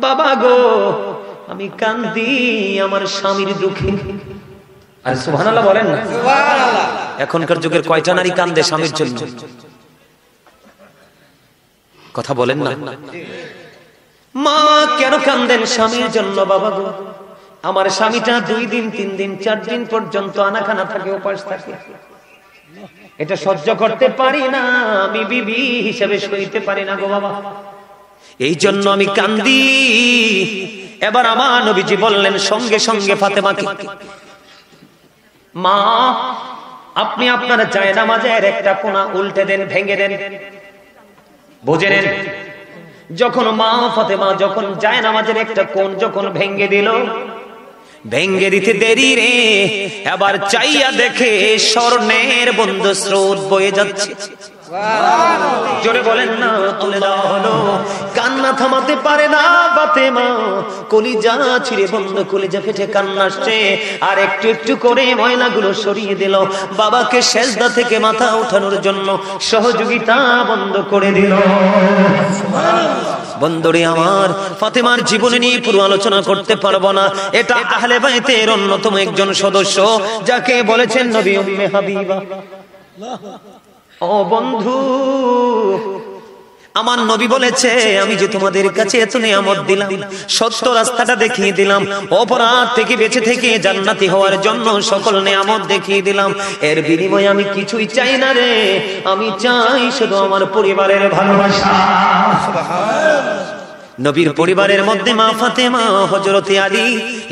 বাবা গো আমি কান্দি আমার স্বামীর দুঃখে। আর সুবহানাল্লাহ বলেন না। সুবহানাল্লাহ। এখনকার যুগের কয়টা নারী কান্দে স্বামীর জন্য? কথা বলেন না। মা কেন কান্দেন স্বামীর জন্য? বাবা গো আমার স্বামীটা 2 দিন 3 দিন 4 দিন পর্যন্ত আনাখানা থাকে, উপাস থাকে, এটা সহ্য করতে পারি না, আমি বিবি হিসেবে সইতে পারি না গো বাবা, এই জন্য আমি কান্দি। এবার আমার নবীজি বললেন সঙ্গে সঙ্গে ফাতেমাকে, মা আপনি আপনার জায়নামাজের একটা কোণা উল্টে দেন, ভেঙে দেন। বুঝে নেন, যখন মা ফাতেমা যখন জায়নামাজের একটা কোণ যখন ভেঙে দিল, ভেঙে দিতে দেরি রে, এবার চাইয়া দেখে স্বর্ণের বন্ধ স্রোত বয়ে যাচ্ছে। জোরে বলেন না। তুলে দেওয়া হলো, কান্না থামাতে পারে না ফাতেমা, কলিজা ছিঁড়ে বন্ধ, কলিজা ফেটে কান্না আসছে। আর একটু একটু করে ময়লাগুলো সরিয়ে দিল, বাবাকে সেজদা থেকে মাথা ওঠানোর জন্য সহযোগিতা বন্ধ করে দিল। বন্ধুরে আমার, ফাতেমার জীবনে নিয়ে পুরো আলোচনা করতে পারবো না। এটা আহলে বাইতের অন্যতম একজন সদস্য, যাকে বলেছেন নবী উম্মে হাবিবা। ও বন্ধু, আমার নবী বলেছে আমি যে তোমাদের কাছে এত নিয়ামত দিলাম, সত্য রাস্তাটা দেখিয়ে দিলাম, অপরাধ থেকে বেঁচে থেকে জান্নাতি হওয়ার জন্য সকল নিয়ামত দেখিয়ে দিলাম, এর বিনিময়ে আমি কিছুই চাই না রে, আমি চাই শুধু আমার পরিবারের ভালোবাসা। নবীর পরিবারের মধ্যে মা ফাতেমা, হযরতে আলী,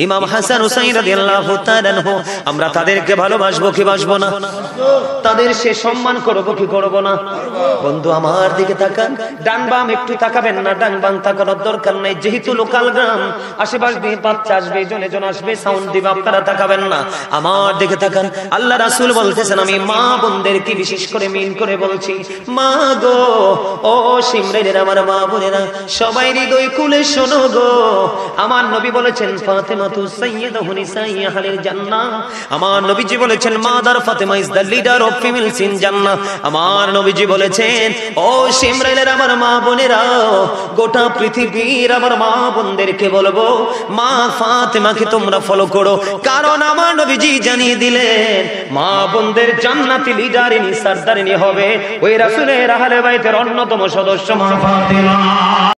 ইমাম হাসান হুসাইন রাদিয়াল্লাহু তাআলা আনহু, আমরা তাদেরকে ভালোবাসবো কি বাসবো না? তাদের সে সম্মান করবো কি করবো না? বন্ধু আমার দিকে তাকান, ডান বাম একটু তাকাবেন না, ডান বাম তাকানোর দরকার নাই, যেহেতু লোকাল গ্রাম, আশেপাশ দিয়ে বাচ্চা আসবে, জনে জন আসবে, সাউন্ড দিবে, আপনারা তাকাবেন না, আমার দিকে তাকান। আল্লাহ রাসূল বলতেছেন, আমি মা বোনদেরকে বিশেষ করে মিন করে বলছি, মা গো, ও সিমরানের আমার মা বোনেরা, সবাই হৃদয় কুলে শোনো গো, আমার নবী বলেছেন ফাতেমাতু সাইয়্যিদাতু নিসাই আহলিল জান্নাহ। আমার নবীজি বলেছেন mother Fatema is the leader of females in জান্নাহ। আমার নবীজি বলেছেন, ও সিমরানের আমার মা বোনেরা, গোটা পৃথিবীর আমার মা বোনদেরকে বলবো, মা ফাতেমাকে তোমরা ফলো করো, কারণ আমার নবীজি জানিয়ে দিলেন মা বোনদের জান্নাতি লিডারিনী সরদারিনী হবে ওই রাসূলের আহলে বাইতের অন্যতম সদস্য মা ফাতেমা।